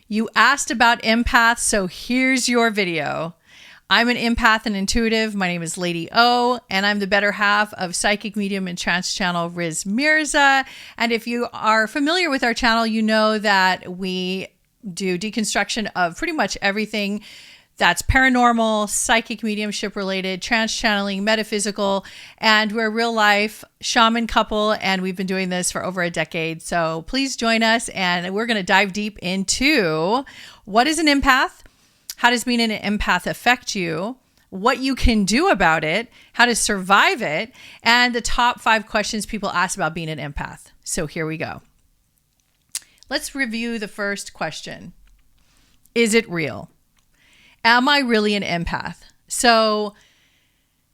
You asked about empaths, so here's your video. I'm an empath and intuitive. My name is Lady O, and I'm the better half of psychic medium and trance channel Riz Mirza. And if you are familiar with our channel, you know that we do deconstruction of pretty much everything that's paranormal, psychic mediumship related, trance channeling, metaphysical, and we're a real life shaman couple, and we've been doing this for over a decade. So please join us, and we're going to dive deep into what is an empath, how does being an empath affect you, what you can do about it, how to survive it, and the top 5 questions people ask about being an empath. So here we go. Let's review the first question. Is it real? Am I really an empath? So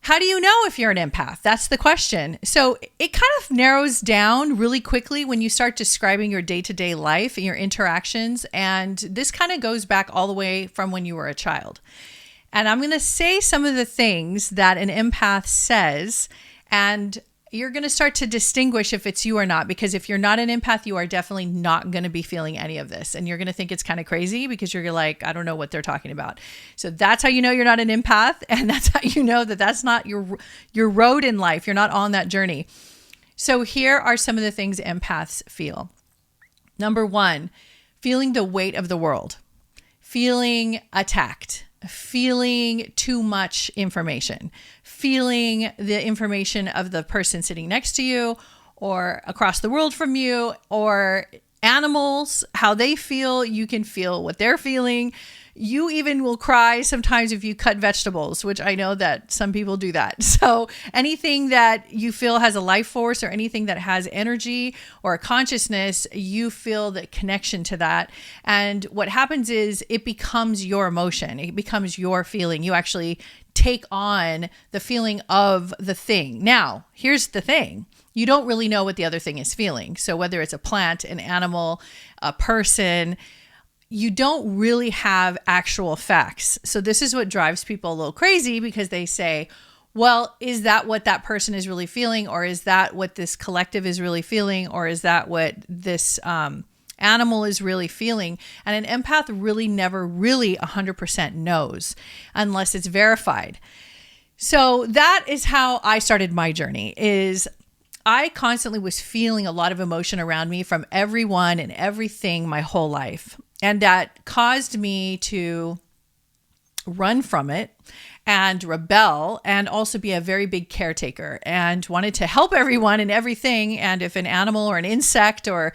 how do you know if you're an empath? That's the question. So it kind of narrows down really quickly when you start describing your day-to-day life and your interactions. And this kind of goes back all the way from when you were a child. And I'm going to say some of the things that an empath says, and you're going to start to distinguish if it's you or not, because if you're not an empath, you are definitely not going to be feeling any of this. And you're going to think it's kind of crazy because you're like, I don't know what they're talking about. So that's how you know you're not an empath. And that's how you know that that's not your road in life. You're not on that journey. So here are some of the things empaths feel. Number 1, feeling the weight of the world, feeling attacked, feeling too much information, feeling the information of the person sitting next to you or across the world from you, or animals, how they feel. You can feel what they're feeling. You even will cry sometimes if you cut vegetables, which I know that some people do that. So anything that you feel has a life force or anything that has energy or a consciousness, you feel the connection to that. And what happens is it becomes your emotion. It becomes your feeling. You actually take on the feeling of the thing. Now, here's the thing. You don't really know what the other thing is feeling. So whether it's a plant, an animal, a person, you don't really have actual facts. So this is what drives people a little crazy, because they say, well, is that what that person is really feeling? Or is that what this collective is really feeling? Or is that what this animal is really feeling? And an empath really never really 100% knows unless it's verified. So that is how I started my journey. Is I constantly was feeling a lot of emotion around me from everyone and everything my whole life. And that caused me to run from it and rebel, and also be a very big caretaker, and wanted to help everyone and everything. And if an animal or an insect or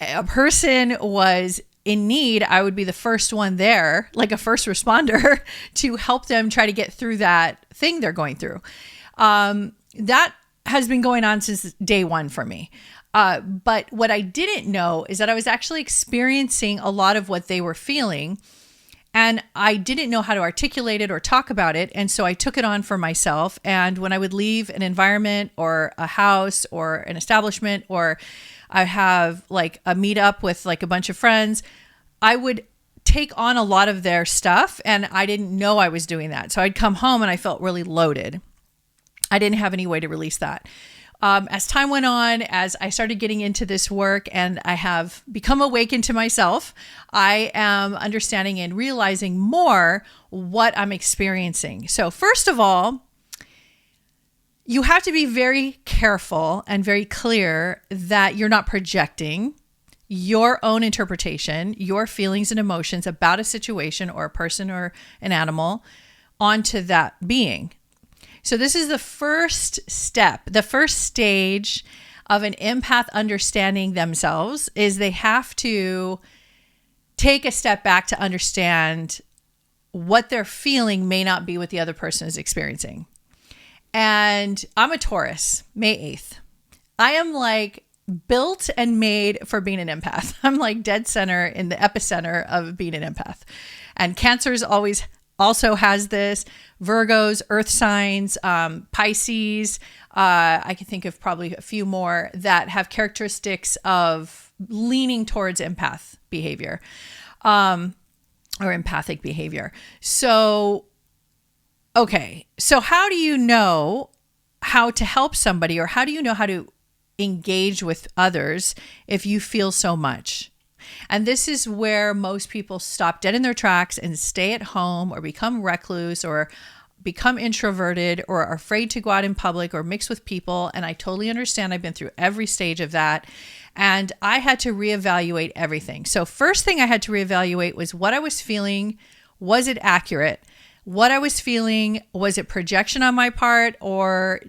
a person was in need, I would be the first one there, like a first responder, to help them try to get through that thing they're going through. That has been going on since day one for me. But what I didn't know is that I was actually experiencing a lot of what they were feeling, and I didn't know how to articulate it or talk about it. And so I took it on for myself. And when I would leave an environment or a house or an establishment, or I have like a meetup with like a bunch of friends, I would take on a lot of their stuff, and I didn't know I was doing that. So I'd come home and I felt really loaded. I didn't have any way to release that. As time went on, as I started getting into this work and I have become awakened to myself, I am understanding and realizing more what I'm experiencing. So first of all, you have to be very careful and very clear that you're not projecting your own interpretation, your feelings and emotions about a situation or a person or an animal onto that being. So this is the first step, the first stage of an empath understanding themselves, is they have to take a step back to understand what they're feeling may not be what the other person is experiencing. And I'm a Taurus, May 8th. I am like built and made for being an empath. I'm like dead center in the epicenter of being an empath. And Cancer's always also has this. Virgos, earth signs, Pisces. I can think of probably a few more that have characteristics of leaning towards empath behavior, or empathic behavior. So, okay. So how do you know how to help somebody, or how do you know how to engage with others if you feel so much? And this is where most people stop dead in their tracks and stay at home or become recluse or become introverted or are afraid to go out in public or mix with people. And I totally understand. I've been through every stage of that. And I had to reevaluate everything. So first thing I had to reevaluate was what I was feeling. Was it accurate? What I was feeling, was it projection on my part, or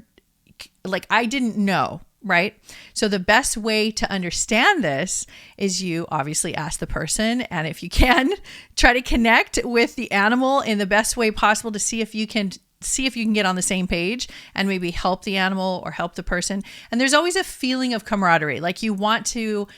like I didn't know, right? So the best way to understand this is you obviously ask the person, and if you can, try to connect with the animal in the best way possible to see if you can get on the same page and maybe help the animal or help the person. And there's always a feeling of camaraderie, like you want to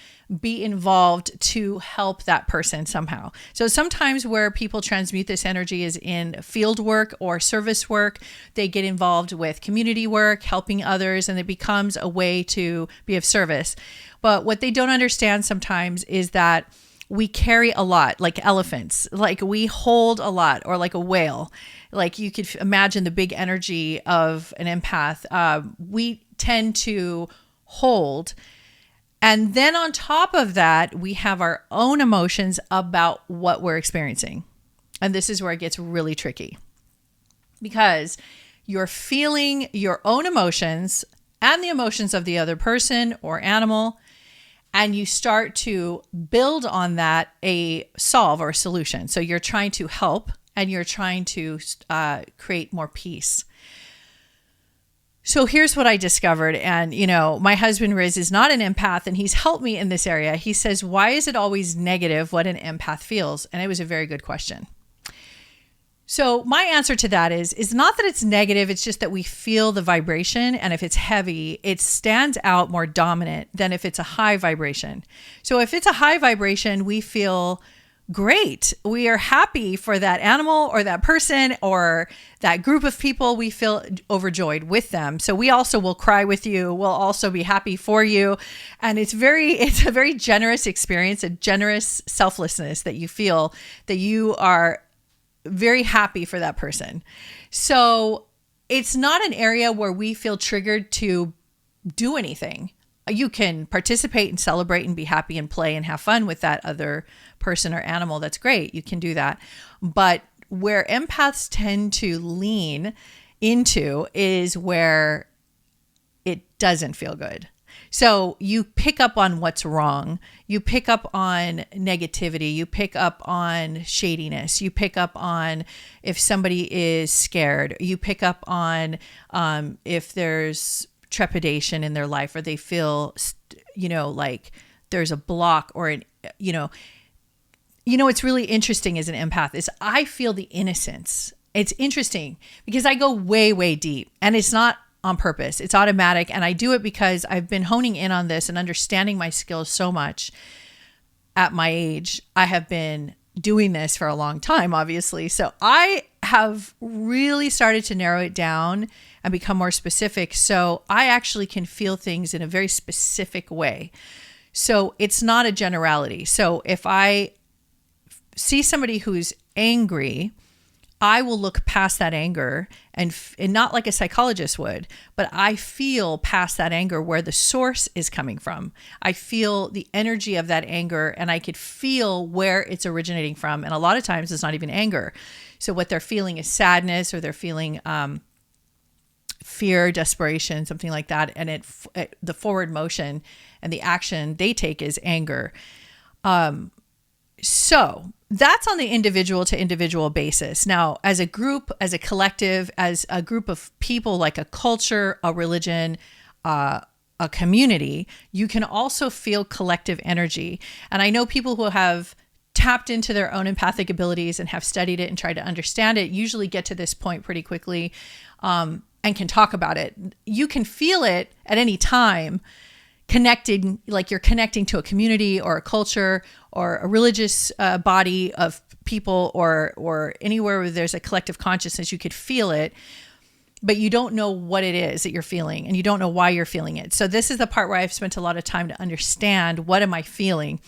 be involved to help that person somehow. So sometimes where people transmute this energy is in field work or service work. They get involved with community work, helping others, and it becomes a way to be of service. But what they don't understand sometimes is that we carry a lot, like elephants, like we hold a lot, or like a whale. Like you could imagine the big energy of an empath. We tend to hold. And then on top of that, we have our own emotions about what we're experiencing. And this is where it gets really tricky, because you're feeling your own emotions and the emotions of the other person or animal, and you start to build on that a solve or a solution. So you're trying to help and you're trying to create more peace. So here's what I discovered. And, my husband, Riz, is not an empath, and he's helped me in this area. He says, why is it always negative what an empath feels? And it was a very good question. So my answer to that is not that it's negative. It's just that we feel the vibration. And if it's heavy, it stands out more dominant than if it's a high vibration. So if it's a high vibration, we feel great. We are happy for that animal or that person or that group of people. We feel overjoyed with them. So we also will cry with you. We'll also be happy for you. And it's a very generous experience, a generous selflessness that you feel, that you are very happy for that person. So it's not an area where we feel triggered to do anything. You can participate and celebrate and be happy and play and have fun with that other person or animal. That's great. You can do that. But where empaths tend to lean into is where it doesn't feel good. So you pick up on what's wrong. You pick up on negativity. You pick up on shadiness. You pick up on if somebody is scared. You pick up on if there's trepidation in their life, or they feel, like there's a block, or what's really interesting as an empath is I feel the innocence. It's interesting because I go way, way deep, and it's not on purpose. It's automatic. And I do it because I've been honing in on this and understanding my skills so much at my age. I have been doing this for a long time, obviously. So I have really started to narrow it down and become more specific. So I actually can feel things in a very specific way. So it's not a generality. So if I see somebody who's angry, I will look past that anger and not like a psychologist would, but I feel past that anger where the source is coming from. I feel the energy of that anger, and I could feel where it's originating from. And a lot of times it's not even anger. So what they're feeling is sadness, or they're feeling fear, desperation, something like that. And the forward motion and the action they take is anger. So that's on the individual to individual basis. Now, as a group, as a collective, as a group of people, like a culture, a religion, a community, you can also feel collective energy. And I know people who have tapped into their own empathic abilities and have studied it and tried to understand it usually get to this point pretty quickly, and can talk about it. You can feel it at any time, connecting, like you're connecting to a community or a culture or a religious body of people, or anywhere where there's a collective consciousness. You could feel it, but you don't know what it is that you're feeling, and you don't know why you're feeling it. So this is the part where I've spent a lot of time to understand, what am I feeling?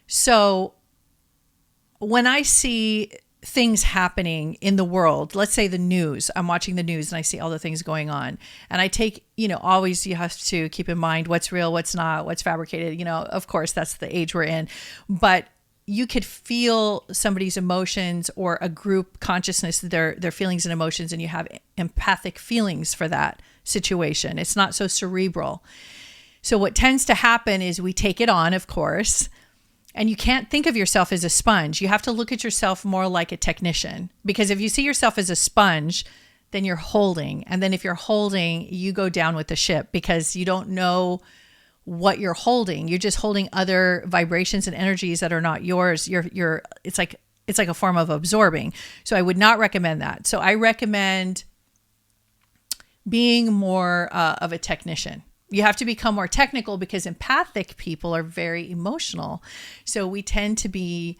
So when I see things happening in the world, let's say the news, I'm watching the news and I see all the things going on, and I take, always you have to keep in mind what's real, what's not, what's fabricated, of course that's the age we're in, but you could feel somebody's emotions or a group consciousness, their feelings and emotions, and you have empathic feelings for that situation. It's not so cerebral. So what tends to happen is we take it on, of course, and you can't think of yourself as a sponge. You have to look at yourself more like a technician, because if you see yourself as a sponge, then you're holding. And then if you're holding, you go down with the ship because you don't know what you're holding. You're just holding other vibrations and energies that are not yours. It's like a form of absorbing. So I would not recommend that. So I recommend being more of a technician. You have to become more technical because empathic people are very emotional. So we tend to be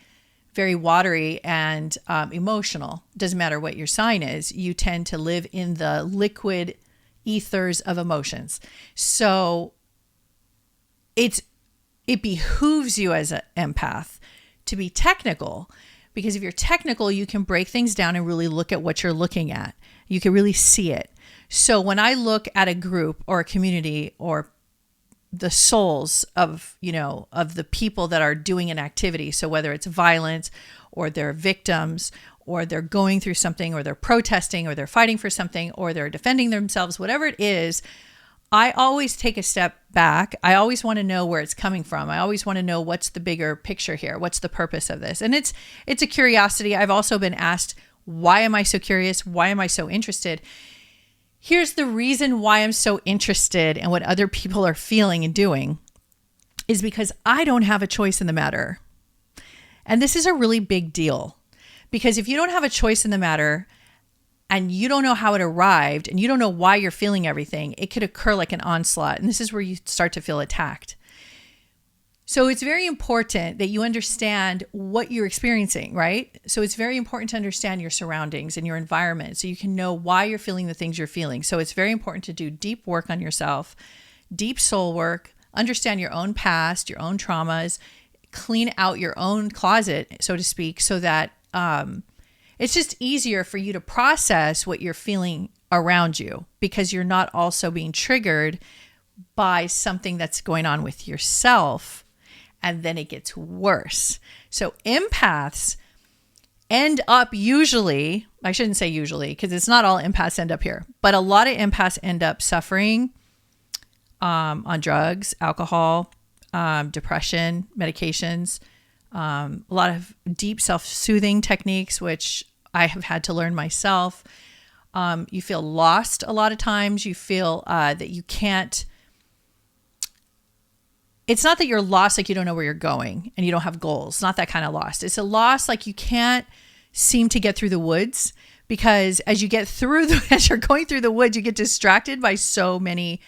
very watery and emotional. Doesn't matter what your sign is. You tend to live in the liquid ethers of emotions. So it behooves you as an empath to be technical, because if you're technical, you can break things down and really look at what you're looking at. You can really see it. So when I look at a group or a community or the souls of the people that are doing an activity, so whether it's violence or they're victims or they're going through something or they're protesting or they're fighting for something or they're defending themselves, whatever it is, I always take a step back. I always want to know where it's coming from. I always want to know what's the bigger picture here. What's the purpose of this? And it's a curiosity. I've also been asked, why am I so curious? Why am I so interested? Here's the reason why I'm so interested in what other people are feeling and doing is because I don't have a choice in the matter. And this is a really big deal, because if you don't have a choice in the matter and you don't know how it arrived and you don't know why you're feeling everything, it could occur like an onslaught. And this is where you start to feel attacked. So it's very important that you understand what you're experiencing, right? So it's very important to understand your surroundings and your environment so you can know why you're feeling the things you're feeling. So it's very important to do deep work on yourself, deep soul work, understand your own past, your own traumas, clean out your own closet, so to speak, so that it's just easier for you to process what you're feeling around you, because you're not also being triggered by something that's going on with yourself. And then it gets worse. So empaths end up usually, I shouldn't say usually, because it's not all empaths end up here, but a lot of empaths end up suffering on drugs, alcohol, depression, medications, a lot of deep self-soothing techniques, which I have had to learn myself. You feel lost a lot of times. You feel that you can't. It's not that you're lost like you don't know where you're going and you don't have goals. It's not that kind of lost. It's a loss like you can't seem to get through the woods, because as you get through as you're going through the woods, you get distracted by so many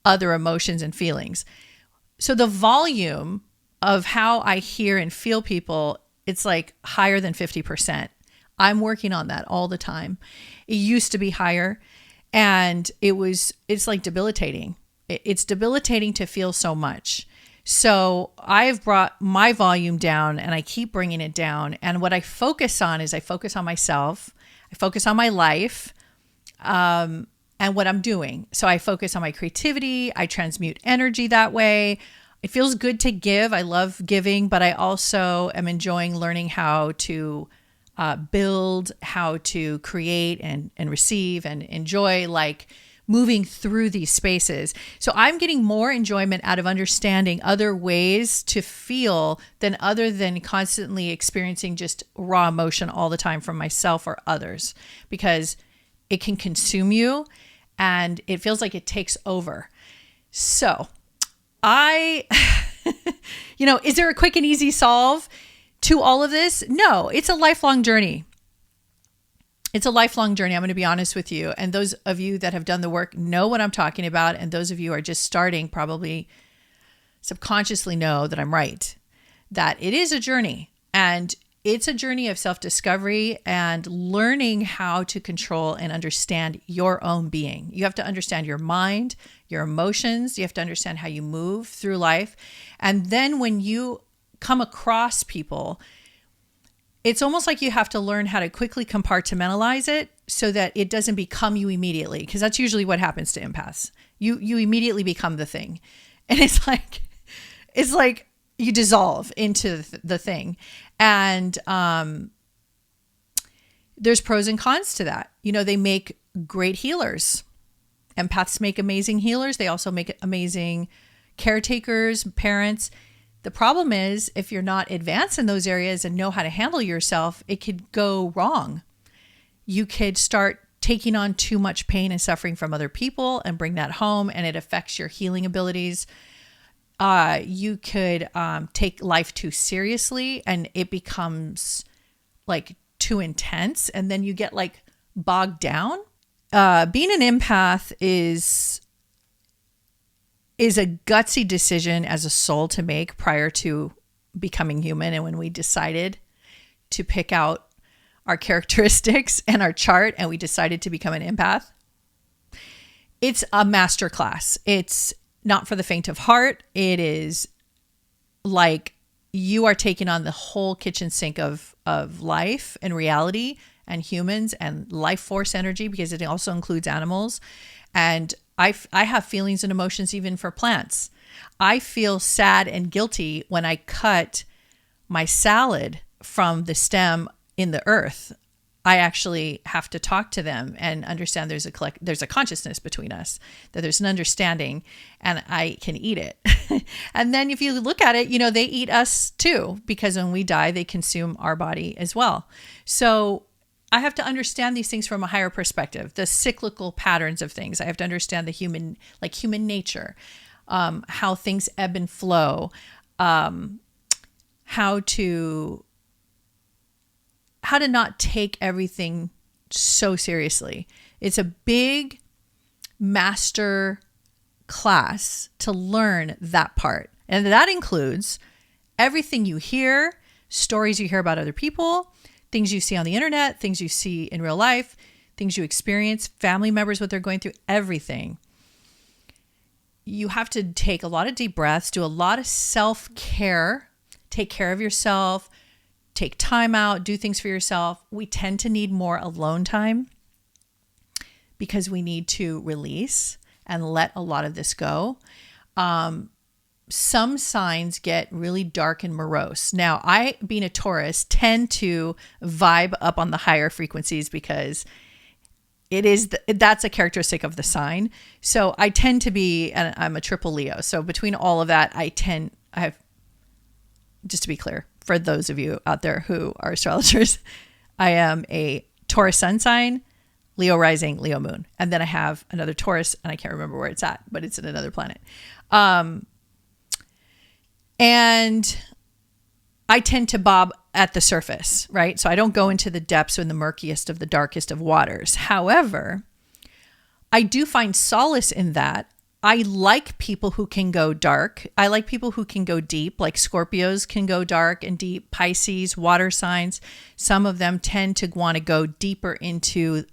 other emotions and feelings. So the volume of how I hear and feel people, it's like higher than 50%. I'm working on that all the time. It used to be higher, and it's like debilitating. It's debilitating to feel so much. So I've brought my volume down, and I keep bringing it down. And what I focus on is I focus on myself. I focus on my life and what I'm doing. So I focus on my creativity. I transmute energy that way. It feels good to give. I love giving, but I also am enjoying learning how to build, how to create and receive and enjoy, like moving through these spaces. So I'm getting more enjoyment out of understanding other ways to feel other than constantly experiencing just raw emotion all the time from myself or others, because it can consume you and it feels like it takes over. So is there a quick and easy solve to all of this? No, it's a lifelong journey. It's a lifelong journey. I'm going to be honest with you. And those of you that have done the work know what I'm talking about. And those of you who are just starting probably subconsciously know that I'm right, that it is a journey, and it's a journey of self-discovery and learning how to control and understand your own being. You have to understand your mind, your emotions. You have to understand how you move through life. And then when you come across people, it's almost like you have to learn how to quickly compartmentalize it so that it doesn't become you immediately. Because that's usually what happens to empaths. You immediately become the thing. And it's like you dissolve into the thing. And there's pros and cons to that. They make great healers. Empaths make amazing healers. They also make amazing caretakers, parents. The problem is if you're not advanced in those areas and know how to handle yourself, it could go wrong. You could start taking on too much pain and suffering from other people and bring that home, and it affects your healing abilities. You could take life too seriously and it becomes like too intense, and then you get like bogged down. Being an empath is a gutsy decision as a soul to make prior to becoming human. And when we decided to pick out our characteristics and our chart and we decided to become an empath, it's a masterclass. It's not for the faint of heart. It is like you are taking on the whole kitchen sink of life and reality and humans and life force energy, because it also includes animals. And I have feelings and emotions even for plants. I feel sad and guilty when I cut my salad from the stem in the earth. I actually have to talk to them and understand there's a consciousness between us, that there's an understanding, and I can eat it. And then if you look at it, they eat us too, because when we die, they consume our body as well. So I have to understand these things from a higher perspective, the cyclical patterns of things. I have to understand the human nature, how things ebb and flow, how to not take everything so seriously. It's a big master class to learn that part. And that includes everything you hear, stories you hear about other people, things you see on the internet, things you see in real life, things you experience, family members, what they're going through, everything. You have to take a lot of deep breaths, do a lot of self-care, take care of yourself, take time out, do things for yourself. We tend to need more alone time because we need to release and let a lot of this go. Some signs get really dark and morose. Now, I, being a Taurus, tend to vibe up on the higher frequencies because that's a characteristic of the sign. So I tend to be, and I'm a triple Leo. So between all of that, just to be clear, for those of you out there who are astrologers, I am a Taurus sun sign, Leo rising, Leo moon. And then I have another Taurus, and I can't remember where it's at, but it's in another planet. And I tend to bob at the surface, right? So I don't go into the depths or in the murkiest of the darkest of waters. However, I do find solace in that. I like people who can go dark. I like people who can go deep, like Scorpios can go dark and deep, Pisces, water signs. Some of them tend to want to go deeper into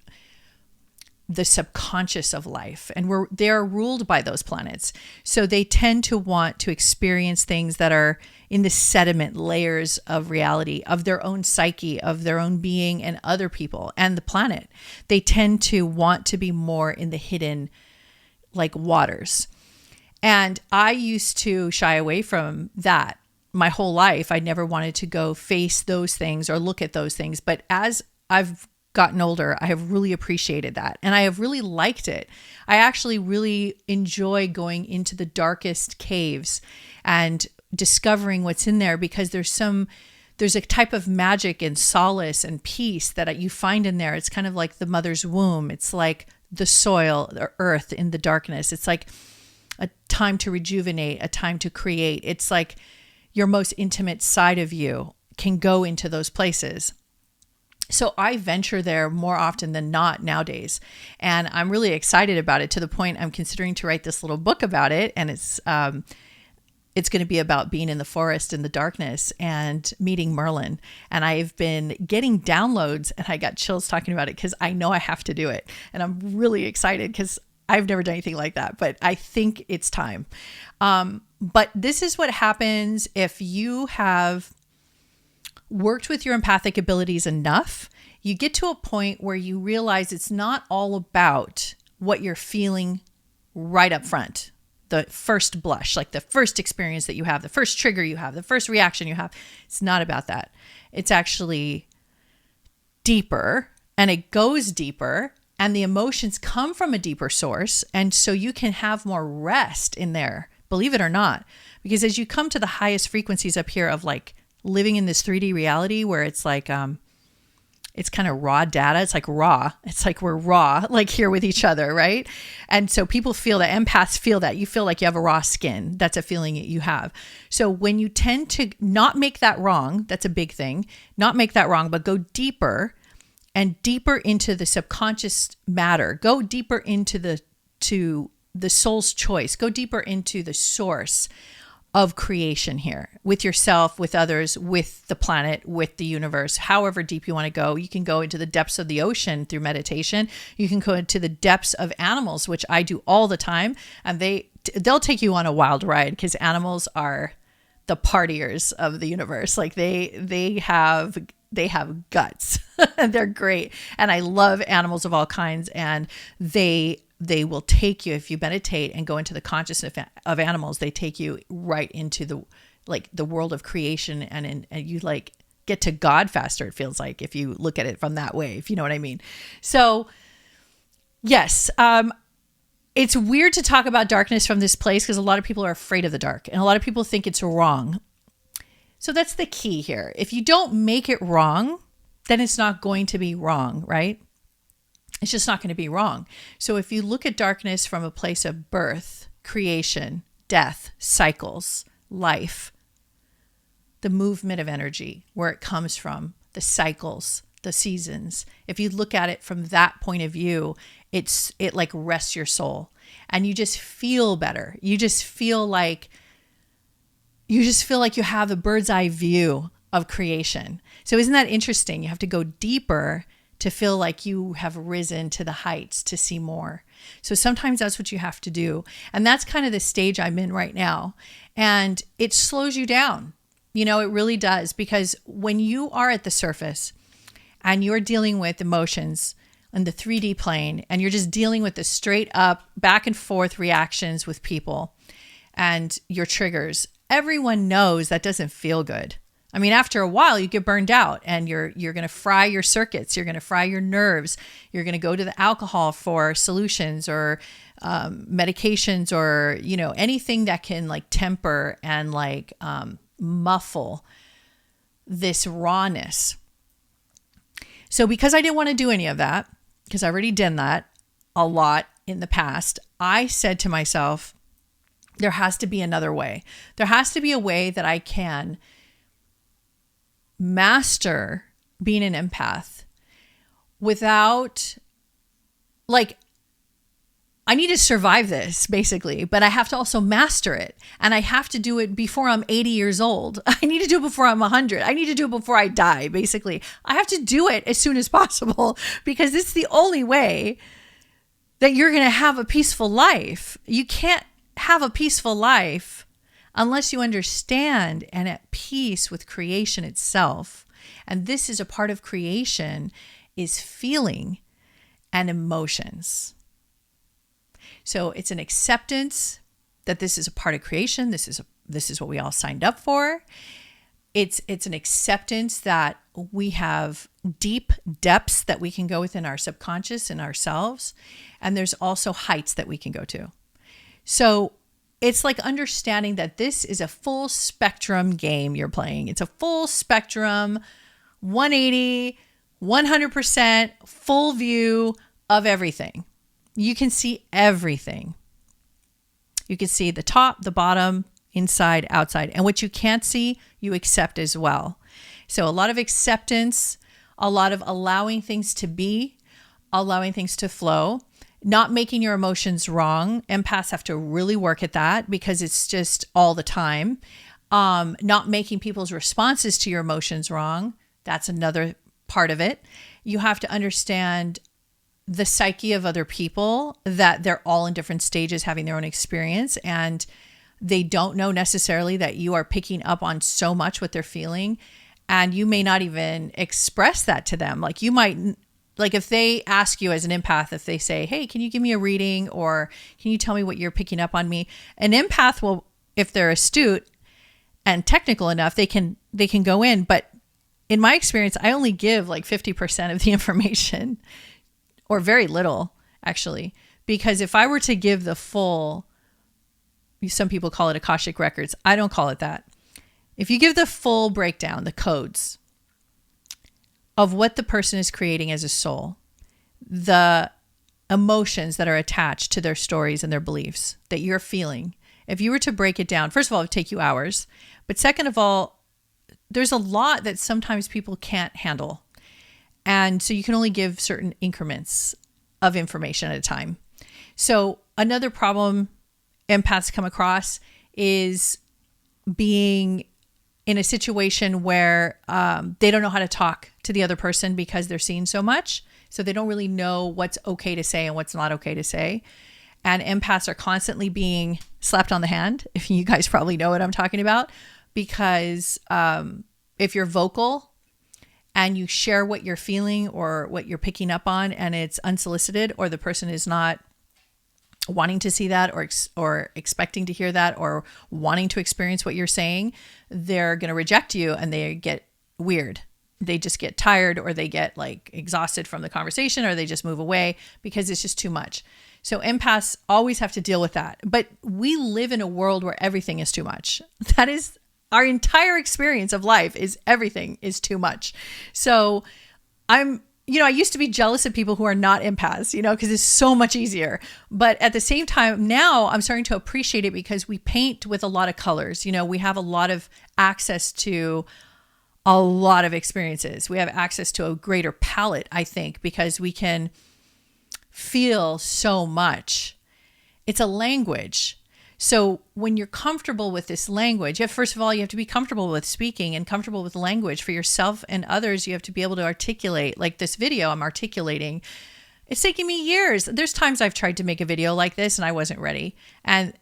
the subconscious of life, and they're ruled by those planets. So they tend to want to experience things that are in the sediment layers of reality, of their own psyche, of their own being and other people and the planet. They tend to want to be more in the hidden, like waters. And I used to shy away from that my whole life. I never wanted to go face those things or look at those things. But as I've gotten older, I have really appreciated that. And I have really liked it. I actually really enjoy going into the darkest caves and discovering what's in there, because there's a type of magic and solace and peace that you find in there. It's kind of like the mother's womb. It's like the soil, the earth in the darkness. It's like a time to rejuvenate, a time to create. It's like your most intimate side of you can go into those places. So I venture there more often than not nowadays. And I'm really excited about it, to the point I'm considering to write this little book about it. And it's going to be about being in the forest in the darkness and meeting Merlin. And I've been getting downloads, and I got chills talking about it because I know I have to do it. And I'm really excited because I've never done anything like that, but I think it's time. But this is what happens if you have worked with your empathic abilities enough, you get to a point where you realize it's not all about what you're feeling right up front. The first blush, like the first experience that you have, the first trigger you have, the first reaction you have. It's not about that. It's actually deeper, and it goes deeper, and the emotions come from a deeper source. And so you can have more rest in there, believe it or not, because as you come to the highest frequencies up here of like living in this 3D reality where it's like, it's kind of raw data. It's like raw. It's like we're raw, like here with each other, right? And so people feel that, empaths feel that. You feel like you have a raw skin. That's a feeling that you have. So when you tend to not make that wrong, that's a big thing, not make that wrong, but go deeper and deeper into the subconscious matter. Go deeper into the soul's choice. Go deeper into the source of creation here with yourself, with others, with the planet, with the universe, however deep you want to go. You can go into the depths of the ocean through meditation. You can go into the depths of animals, which I do all the time. And they'll take you on a wild ride because animals are the partiers of the universe. Like they have guts and they're great. And I love animals of all kinds, and they will take you, if you meditate and go into the consciousness of animals, they take you right into the world of creation, and you like get to God faster. It feels like, if you look at it from that way, if you know what I mean. So yes, it's weird to talk about darkness from this place because a lot of people are afraid of the dark and a lot of people think it's wrong. So that's the key here. If you don't make it wrong, then it's not going to be wrong, right? It's just not going to be wrong. So if you look at darkness from a place of birth, creation, death, cycles, life, the movement of energy, where it comes from, the cycles, the seasons, if you look at it from that point of view, it like rests your soul and you just feel better. You just feel like you have a bird's eye view of creation. So isn't that interesting? You have to go deeper to feel like you have risen to the heights to see more. So sometimes that's what you have to do. And that's kind of the stage I'm in right now. And it slows you down. It really does. Because when you are at the surface and you're dealing with emotions on the 3D plane, and you're just dealing with the straight up back and forth reactions with people and your triggers, everyone knows that doesn't feel good. I mean, after a while, you get burned out and you're going to fry your circuits. You're going to fry your nerves. You're going to go to the alcohol for solutions or medications or, anything that can like temper and like muffle this rawness. So because I didn't want to do any of that, because I already done that a lot in the past, I said to myself, there has to be another way. There has to be a way that I can master being an empath without, like, I need to survive this basically, but I have to also master it. And I have to do it before I'm 80 years old. I need to do it before I'm 100. I need to do it before I die, basically. I have to do it as soon as possible because it's the only way that you're going to have a peaceful life. You can't have a peaceful life unless you understand and at peace with creation itself. And this is a part of creation, is feeling and emotions. So it's an acceptance that this is a part of creation. This is what we all signed up for. It's an acceptance that we have deep depths that we can go within our subconscious and ourselves. And there's also heights that we can go to. So it's like understanding that this is a full spectrum game you're playing. It's a full spectrum, 180, 100%, full view of everything. You can see everything. You can see the top, the bottom, inside, outside. And what you can't see, you accept as well. So a lot of acceptance, a lot of allowing things to be, allowing things to flow. Not making your emotions wrong. Empaths have to really work at that because it's just all the time. Not making people's responses to your emotions wrong. That's another part of it. You have to understand the psyche of other people, that they're all in different stages having their own experience, and they don't know necessarily that you are picking up on so much what they're feeling. And you may not even express that to them. Like you might, like if they ask you as an empath, if they say, hey, can you give me a reading, or can you tell me what you're picking up on me? An empath will, if they're astute and technical enough, they can go in. But in my experience, I only give like 50% of the information, or very little actually, because if I were to give the full, some people call it Akashic records. I don't call it that. If you give the full breakdown, the codes of what the person is creating as a soul, the emotions that are attached to their stories and their beliefs that you're feeling, if you were to break it down, first of all, it would take you hours. But second of all, there's a lot that sometimes people can't handle. And so you can only give certain increments of information at a time. So another problem empaths come across is being in a situation where they don't know how to talk to the other person because they're seeing so much. So they don't really know what's okay to say and what's not okay to say. And empaths are constantly being slapped on the hand. If you guys probably know what I'm talking about, because if you're vocal and you share what you're feeling or what you're picking up on and it's unsolicited, or the person is not wanting to see that or expecting to hear that or wanting to experience what you're saying, they're going to reject you and they get weird. They just get tired, or they get like exhausted from the conversation, or they just move away because it's just too much. So empaths always have to deal with that. But we live in a world where everything is too much. That is our entire experience of life, is everything is too much. So I used to be jealous of people who are not empaths, because it's so much easier. But at the same time, now I'm starting to appreciate it because we paint with a lot of colors. We have a lot of access to a lot of experiences. We have access to a greater palette, I think, because we can feel so much. It's a language. So when you're comfortable with this language, first of all, you have to be comfortable with speaking and comfortable with language for yourself and others. You have to be able to articulate, like this video I'm articulating. It's taking me years. There's times I've tried to make a video like this and I wasn't ready. And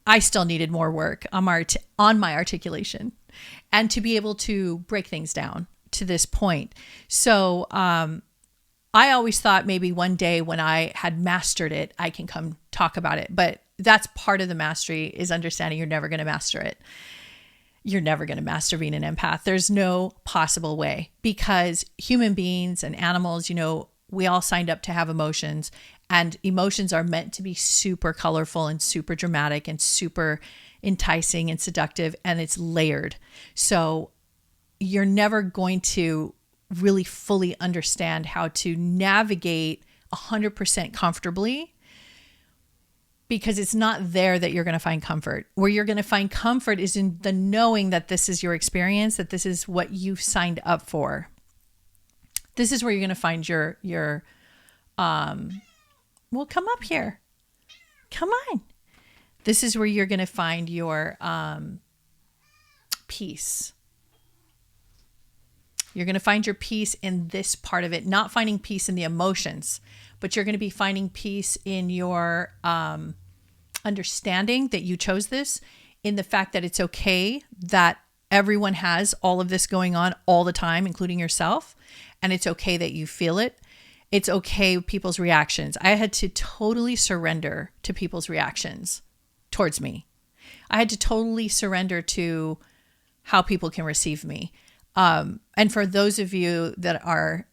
I still needed more work on my articulation and to be able to break things down to this point. So I always thought maybe one day when I had mastered it, I can come talk about it. But that's part of the mastery, is understanding you're never going to master it. You're never going to master being an empath. There's no possible way, because human beings and animals, we all signed up to have emotions, and emotions are meant to be super colorful and super dramatic and super enticing and seductive, and it's layered. So you're never going to really fully understand how to navigate 100% comfortably, because it's not there that you're going to find comfort. Where you're going to find comfort is in the knowing that this is your experience, that this is what you've signed up for. This is where you're going to find your well, come up here. Come on. This is where you're going to find your peace. You're going to find your peace in this part of it, not finding peace in the emotions, but you're going to be finding peace in your understanding that you chose this, in the fact that it's okay that everyone has all of this going on all the time, including yourself. And it's okay that you feel it. It's okay with people's reactions. I had to totally surrender to people's reactions towards me. I had to totally surrender to how people can receive me. And for those of you that are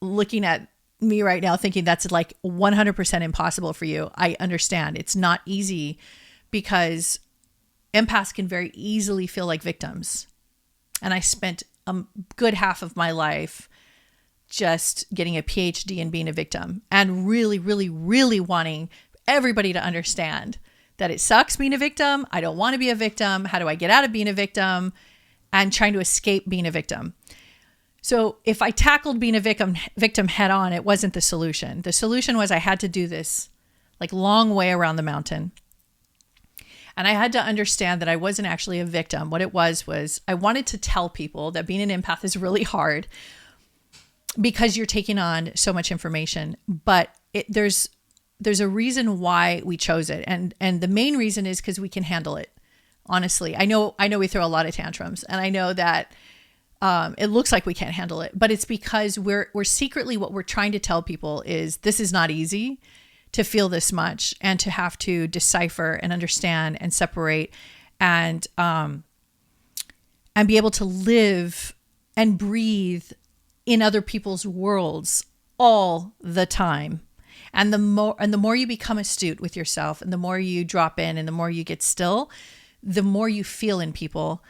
looking at me right now thinking that's like 100% impossible for you, I understand. It's not easy, because empaths can very easily feel like victims. And I spent a good half of my life just getting a PhD in being a victim, and really, really, really wanting everybody to understand that it sucks being a victim. I don't want to be a victim. How do I get out of being a victim? And trying to escape being a victim. So if I tackled being a victim head on, it wasn't the solution. The solution was I had to do this like long way around the mountain. And I had to understand that I wasn't actually a victim. What it was I wanted to tell people that being an empath is really hard, because you're taking on so much information. But there's a reason why we chose it. And the main reason is because we can handle it. Honestly, I know we throw a lot of tantrums, and I know that It looks like we can't handle it, but it's because we're secretly, what we're trying to tell people is this is not easy to feel this much and to have to decipher and understand and separate and be able to live and breathe in other people's worlds all the time. And the more you become astute with yourself, and the more you drop in, and the more you get still, the more you feel in people.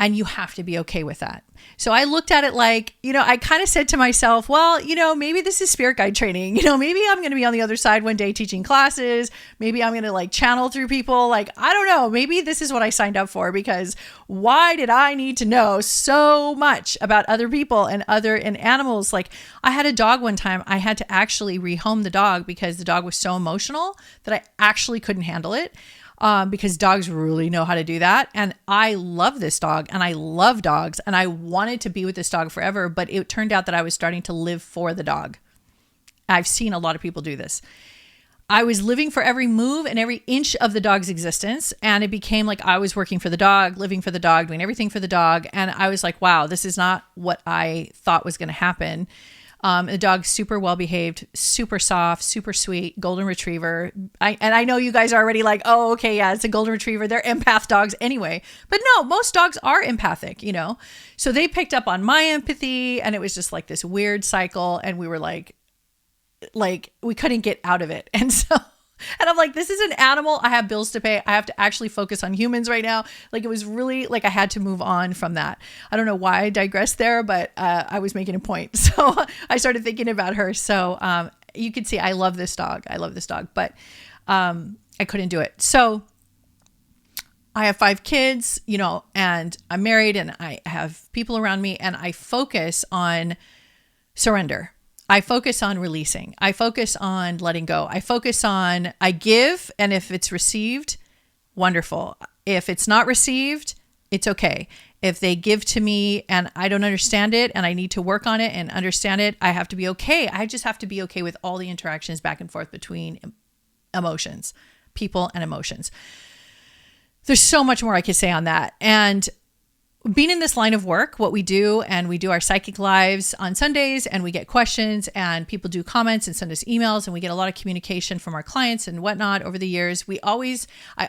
And you have to be okay with that. So I looked at it like, I kind of said to myself, well, maybe this is spirit guide training. Maybe I'm going to be on the other side one day teaching classes. Maybe I'm going to like channel through people. Like, I don't know. Maybe this is what I signed up for, because why did I need to know so much about other people and animals? Like, I had a dog one time. I had to actually rehome the dog because the dog was so emotional that I actually couldn't handle it. Because dogs really know how to do that. And I love this dog and I love dogs and I wanted to be with this dog forever, but it turned out that I was starting to live for the dog. I've seen a lot of people do this. I was living for every move and every inch of the dog's existence. And it became like I was working for the dog, living for the dog, doing everything for the dog. And I was like, wow, this is not what I thought was going to happen. The dog's super well behaved, super soft, super sweet, golden retriever. I know you guys are already like, oh, okay, yeah, it's a golden retriever. They're empath dogs anyway. But no, most dogs are empathic, So they picked up on my empathy, and it was just like this weird cycle. And we were like we couldn't get out of it. And I'm like, this is an animal. I have bills to pay. I have to actually focus on humans right now. Like, it was really like I had to move on from that. I don't know why I digressed there, but I was making a point. So I started thinking about her. So you can see I love this dog. But I couldn't do it. So I have 5 kids, and I'm married and I have people around me, and I focus on surrender. I focus on releasing. I focus on letting go. I focus on, I give, and if it's received, wonderful. If it's not received, it's okay. If they give to me and I don't understand it and I need to work on it and understand it, I have to be okay. I just have to be okay with all the interactions back and forth between emotions, people and emotions. There's so much more I could say on that. And being in this line of work, what we do, and we do our psychic lives on Sundays, and we get questions and people do comments and send us emails, and we get a lot of communication from our clients and whatnot over the years. I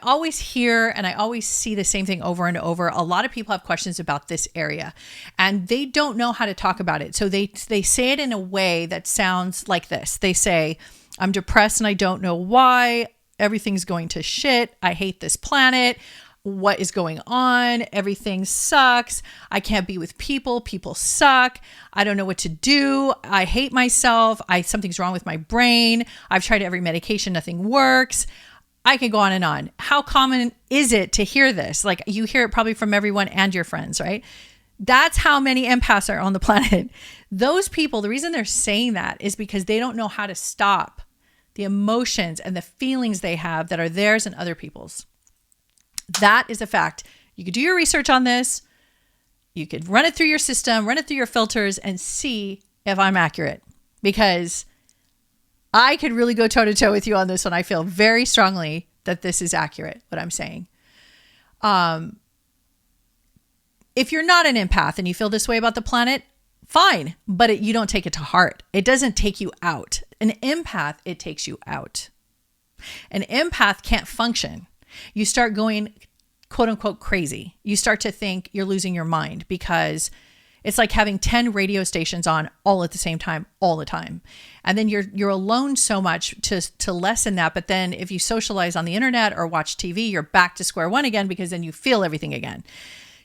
always hear and I always see the same thing over and over. A lot of people have questions about this area and they don't know how to talk about it. So they say it in a way that sounds like this. They say, I'm depressed and I don't know why. Everything's going to shit. I hate this planet. What is going on? Everything sucks. I can't be with people. People suck. I don't know what to do. I hate myself. Something's wrong with my brain. I've tried every medication. Nothing works. I can go on and on. How common is it to hear this? Like, you hear it probably from everyone and your friends, right? That's how many empaths are on the planet. Those people, the reason they're saying that is because they don't know how to stop the emotions and the feelings they have that are theirs and other people's. That is a fact. You could do your research on this. You could run it through your system, run it through your filters, and see if I'm accurate. Because I could really go toe to toe with you on this one. I feel very strongly that this is accurate, what I'm saying. If you're not an empath and you feel this way about the planet, fine. But you don't take it to heart. It doesn't take you out. An empath, it takes you out. An empath can't function. You start going, quote unquote, crazy. You start to think you're losing your mind, because it's like having 10 radio stations on all at the same time, all the time. And then you're alone so much to lessen that. But then if you socialize on the internet or watch TV, you're back to square one again, because then you feel everything again.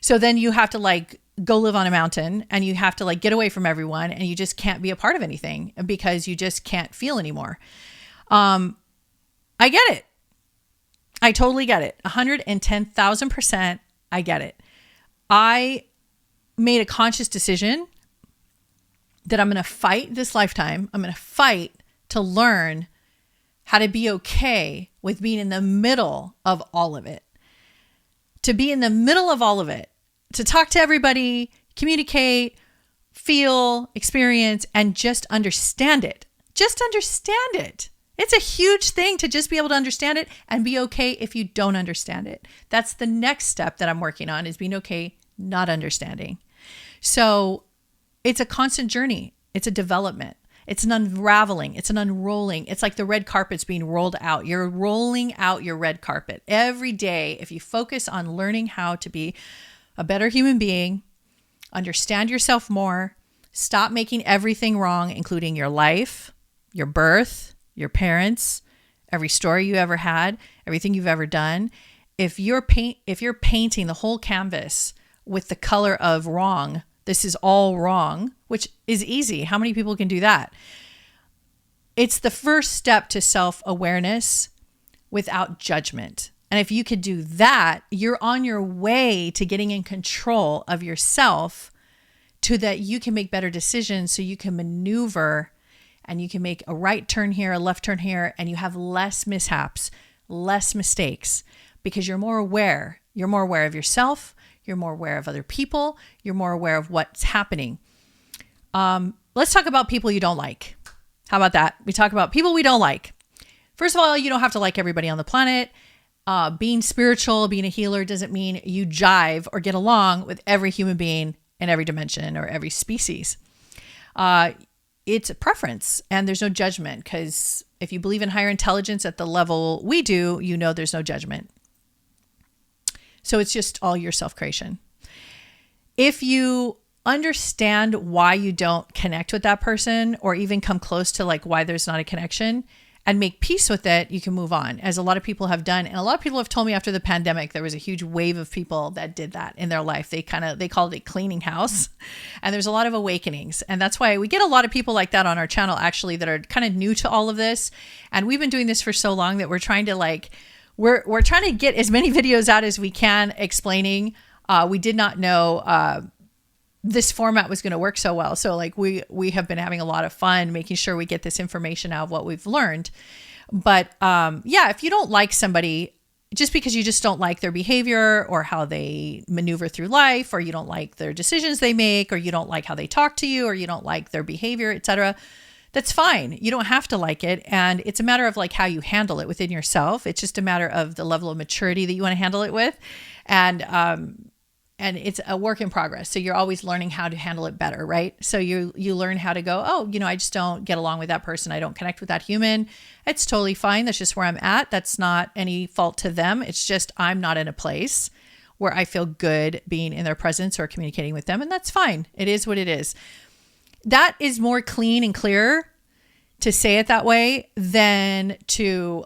So then you have to go live on a mountain, and you have to get away from everyone, and you just can't be a part of anything because you just can't feel anymore. I get it. I totally get it. 110,000%. I get it. I made a conscious decision that I'm going to fight this lifetime. I'm going to fight to learn how to be okay with being in the middle of all of it. To be in the middle of all of it. To talk to everybody, communicate, feel, experience, and just understand it. Just understand it. It's a huge thing to just be able to understand it and be okay if you don't understand it. That's the next step that I'm working on, is being okay not understanding. So it's a constant journey. It's a development. It's an unraveling. It's an unrolling. It's like the red carpet's being rolled out. You're rolling out your red carpet every day. If you focus on learning how to be a better human being, understand yourself more, stop making everything wrong, including your life, your birth, your parents, every story you ever had, everything you've ever done. If you're painting the whole canvas with the color of wrong, this is all wrong, which is easy. How many people can do that? It's the first step to self-awareness without judgment. And if you could do that, you're on your way to getting in control of yourself so that you can make better decisions, so you can maneuver and you can make a right turn here, a left turn here, and you have less mishaps, less mistakes, because you're more aware. You're more aware of yourself. You're more aware of other people. You're more aware of what's happening. Let's talk about people you don't like. How about that? We talk about people we don't like. First of all, you don't have to like everybody on the planet. Being spiritual, being a healer doesn't mean you jive or get along with every human being in every dimension or every species. It's a preference, and there's no judgment, because if you believe in higher intelligence at the level we do, you know there's no judgment. So it's just all your self-creation. If you understand why you don't connect with that person, or even come close to like why there's not a connection, and make peace with it, you can move on, as a lot of people have done. And a lot of people have told me after the pandemic, there was a huge wave of people that did that in their life. They called it cleaning house. And there's a lot of awakenings. And that's why we get a lot of people like that on our channel, actually, that are kind of new to all of this. And we've been doing this for so long that we're trying to we're trying to get as many videos out as we can explaining. We did not know this format was going to work so well. So we have been having a lot of fun making sure we get this information out of what we've learned. But if you don't like somebody, just because you just don't like their behavior or how they maneuver through life, or you don't like their decisions they make, or you don't like how they talk to you, or you don't like their behavior, etc., that's fine. You don't have to like it. And it's a matter of how you handle it within yourself. It's just a matter of the level of maturity that you want to handle it with. And it's a work in progress. So you're always learning how to handle it better, right? So you learn how to go, I just don't get along with that person. I don't connect with that human. It's totally fine. That's just where I'm at. That's not any fault to them. It's just I'm not in a place where I feel good being in their presence or communicating with them. And that's fine. It is what it is. That is more clean and clear to say it that way than to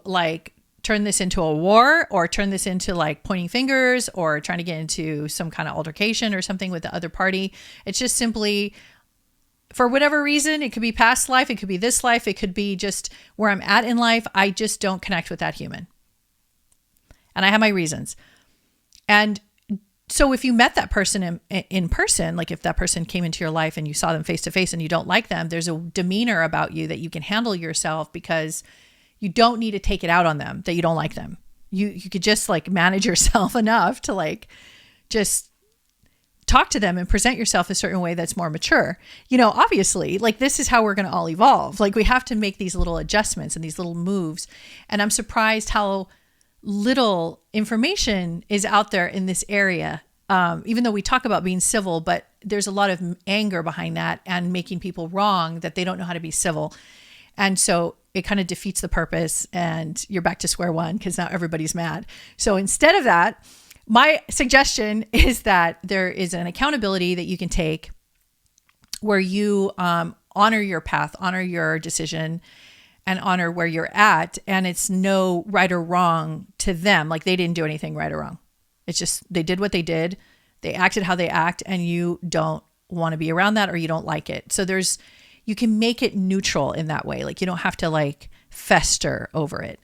turn this into a war, or turn this into pointing fingers, or trying to get into some kind of altercation or something with the other party. It's just simply, for whatever reason, it could be past life, it could be this life, it could be just where I'm at in life. I just don't connect with that human. And I have my reasons. And so if you met that person in person, if that person came into your life and you saw them face to face and you don't like them, there's a demeanor about you that you can handle yourself, because you don't need to take it out on them that you don't like them. You could just manage yourself enough to just talk to them and present yourself a certain way that's more mature. Obviously, this is how we're going to all evolve. We have to make these little adjustments and these little moves. And I'm surprised how little information is out there in this area. Even though we talk about being civil, but there's a lot of anger behind that and making people wrong, that they don't know how to be civil. And so it kind of defeats the purpose, and you're back to square one, because now everybody's mad. So instead of that, my suggestion is that there is an accountability that you can take where you honor your path, honor your decision, and honor where you're at. And it's no right or wrong to them. They didn't do anything right or wrong. It's just they did what they did. They acted how they act, and you don't want to be around that, or you don't like it. So you can make it neutral in that way. You don't have to fester over it.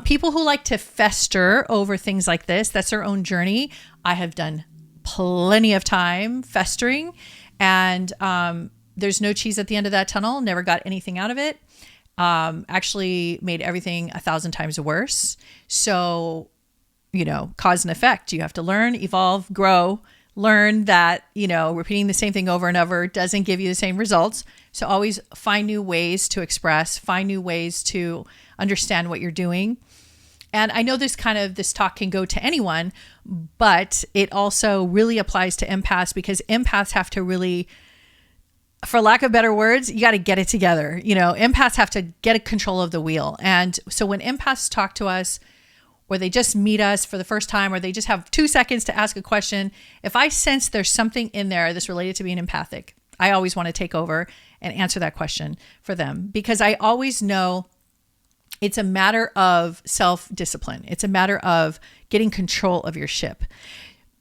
People who like to fester over things like this, that's their own journey. I have done plenty of time festering, and there's no cheese at the end of that tunnel. Never got anything out of it. Actually made everything 1,000 times worse. So, cause and effect. You have to learn, evolve, grow, learn that, repeating the same thing over and over doesn't give you the same results. So always find new ways to express, find new ways to understand what you're doing. And I know this talk can go to anyone, but it also really applies to empaths, because empaths have to really, for lack of better words, you got to get it together. Empaths have to get control of the wheel. And so when empaths talk to us, or they just meet us for the first time, or they just have 2 seconds to ask a question, if I sense there's something in there that's related to being empathic, I always want to take over and answer that question for them, because I always know it's a matter of self-discipline. It's a matter of getting control of your ship.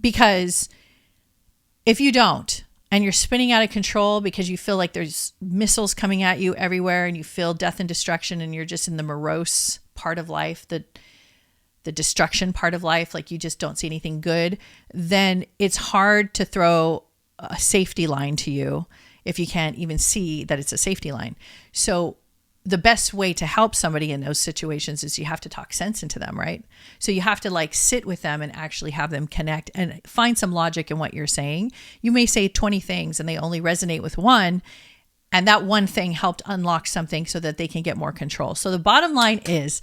Because if you don't, and you're spinning out of control because you feel like there's missiles coming at you everywhere, and you feel death and destruction, and you're just in the morose part of life, the destruction part of life, like you just don't see anything good, then it's hard to throw a safety line to you if you can't even see that it's a safety line. So the best way to help somebody in those situations is you have to talk sense into them, right? So you have to sit with them and actually have them connect and find some logic in what you're saying. You may say 20 things and they only resonate with one, and that one thing helped unlock something so that they can get more control. So the bottom line is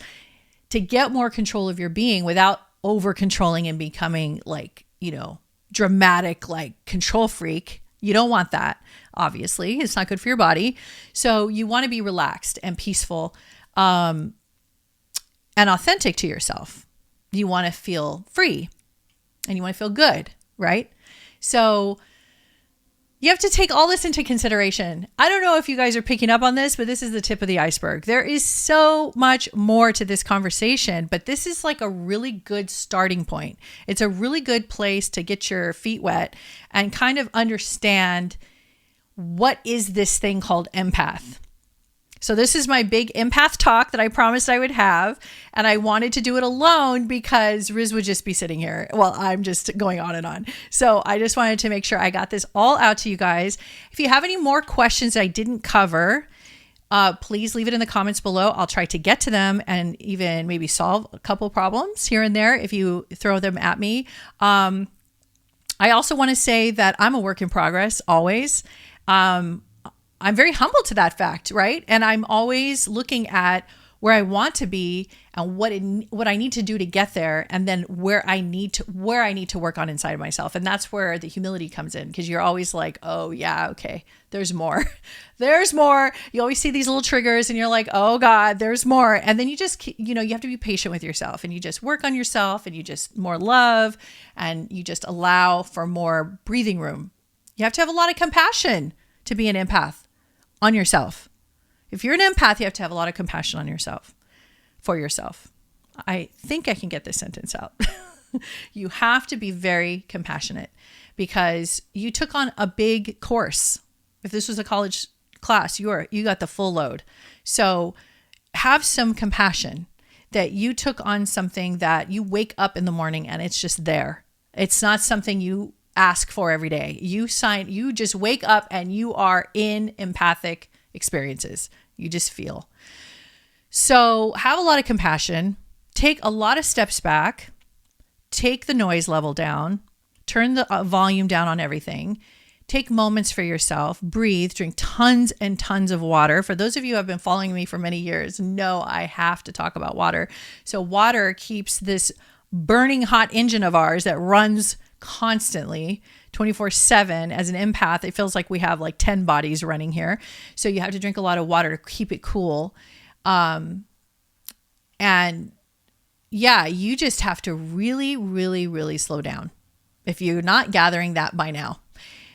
to get more control of your being without over controlling and becoming dramatic, control freak. You don't want that. Obviously, it's not good for your body. So you want to be relaxed and peaceful, and authentic to yourself. You want to feel free and you want to feel good, right? So you have to take all this into consideration. I don't know if you guys are picking up on this, but this is the tip of the iceberg. There is so much more to this conversation, but this is a really good starting point. It's a really good place to get your feet wet and kind of understand, what is this thing called empath? So this is my big empath talk that I promised I would have. And I wanted to do it alone because Riz would just be sitting here while I'm just going on and on. So I just wanted to make sure I got this all out to you guys. If you have any more questions I didn't cover, please leave it in the comments below. I'll try to get to them and even maybe solve a couple problems here and there if you throw them at me. I also want to say that I'm a work in progress always. I'm very humble to that fact, right? And I'm always looking at where I want to be and what I need to do to get there, and then where I need to work on inside of myself. And that's where the humility comes in, because you're always like, oh yeah, okay, there's more. There's more. You always see these little triggers and you're like, oh God, there's more. And then you just, you have to be patient with yourself, and you just work on yourself, and you just more love, and you just allow for more breathing room. You have to have a lot of compassion to be an empath on yourself. If you're an empath, you have to have a lot of compassion on yourself, for yourself. I think I can get this sentence out. You have to be very compassionate, because you took on a big course. If this was a college class, you got the full load. So have some compassion that you took on something that you wake up in the morning and it's just there. It's not something you ask for every day. You just wake up and you are in empathic experiences. You just feel. So have a lot of compassion, take a lot of steps back, take the noise level down, turn the volume down on everything, take moments for yourself, breathe, drink tons and tons of water. For those of you who have been following me for many years, know I have to talk about water. So water keeps this burning hot engine of ours that runs constantly 24/7. As an empath, it feels like we have 10 bodies running here. So you have to drink a lot of water to keep it cool. And yeah, you just have to really, really, really slow down if you're not gathering that by now.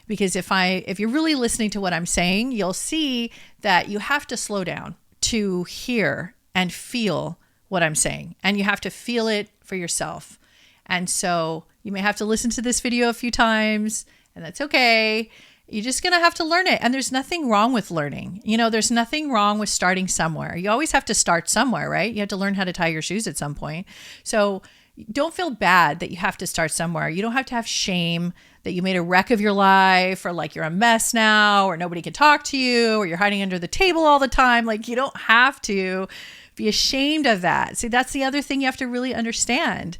Because if you're really listening to what I'm saying, you'll see that you have to slow down to hear and feel what I'm saying. And you have to feel it for yourself. And so you may have to listen to this video a few times, and that's okay. You're just going to have to learn it. And there's nothing wrong with learning. There's nothing wrong with starting somewhere. You always have to start somewhere, right? You have to learn how to tie your shoes at some point. So don't feel bad that you have to start somewhere. You don't have to have shame that you made a wreck of your life, or you're a mess now, or nobody can talk to you, or you're hiding under the table all the time. You don't have to be ashamed of that. See, that's the other thing you have to really understand,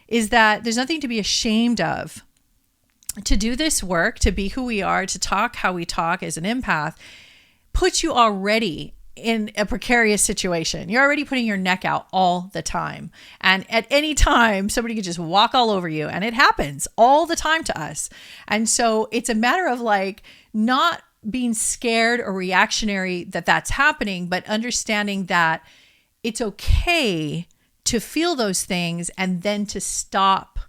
is that there's nothing to be ashamed of. To do this work, to be who we are, to talk how we talk as an empath, puts you already in a precarious situation. You're already putting your neck out all the time. And at any time, somebody could just walk all over you. And it happens all the time to us. And so it's a matter of like not being scared or reactionary that that's happening, but understanding that it's okay to feel those things and then to stop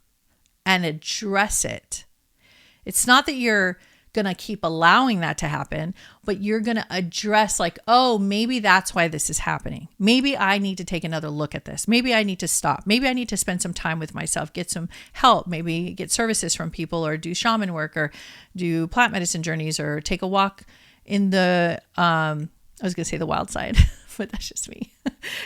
and address it. It's not that you're going to keep allowing that to happen, but you're going to address like, oh, maybe that's why this is happening. Maybe I need to take another look at this. Maybe I need to stop. Maybe I need to spend some time with myself, get some help, maybe get services from people or do shaman work or do plant medicine journeys or take a walk in the, I was going to say the wild side, but that's just me.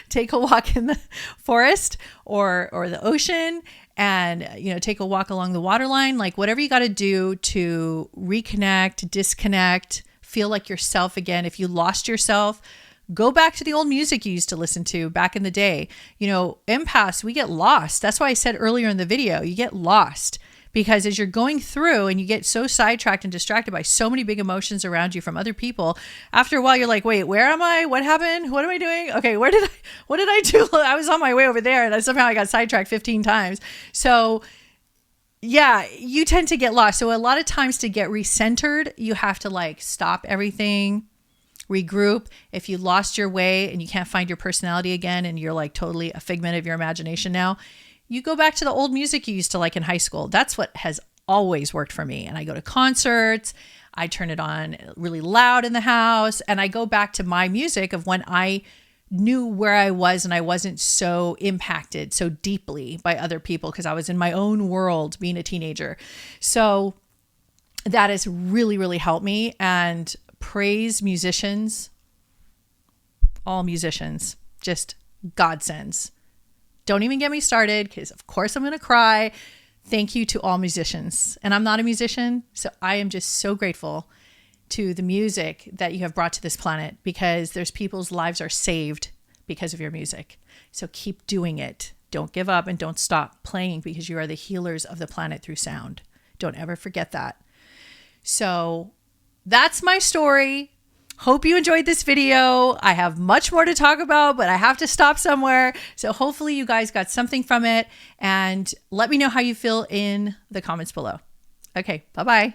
Take a walk in the forest or the ocean and, take a walk along the waterline, like whatever you got to do to reconnect, disconnect, feel like yourself again. If you lost yourself, go back to the old music you used to listen to back in the day. Empaths, we get lost. That's why I said earlier in the video, you get lost. Because as you're going through and you get so sidetracked and distracted by so many big emotions around you from other people, after a while you're like, wait, where am I? What happened? What am I doing? Okay, what did I do? I was on my way over there and somehow I got sidetracked 15 times. So yeah, you tend to get lost. So a lot of times to get recentered, you have to like stop everything, regroup. If you lost your way and you can't find your personality again and you're like totally a figment of your imagination now, you go back to the old music you used to like in high school. That's what has always worked for me. And I go to concerts, I turn it on really loud in the house, and I go back to my music of when I knew where I was and I wasn't so impacted so deeply by other people because I was in my own world being a teenager. So that has really, really helped me. And praise musicians, all musicians, just godsends. Don't even get me started because of course I'm going to cry. Thank you to all musicians. And I'm not a musician, so I am just so grateful to the music that you have brought to this planet because there's people's lives are saved because of your music. So keep doing it. Don't give up and don't stop playing because you are the healers of the planet through sound. Don't ever forget that. So that's my story. Hope you enjoyed this video. I have much more to talk about, but I have to stop somewhere. So hopefully you guys got something from it and let me know how you feel in the comments below. Okay, bye-bye.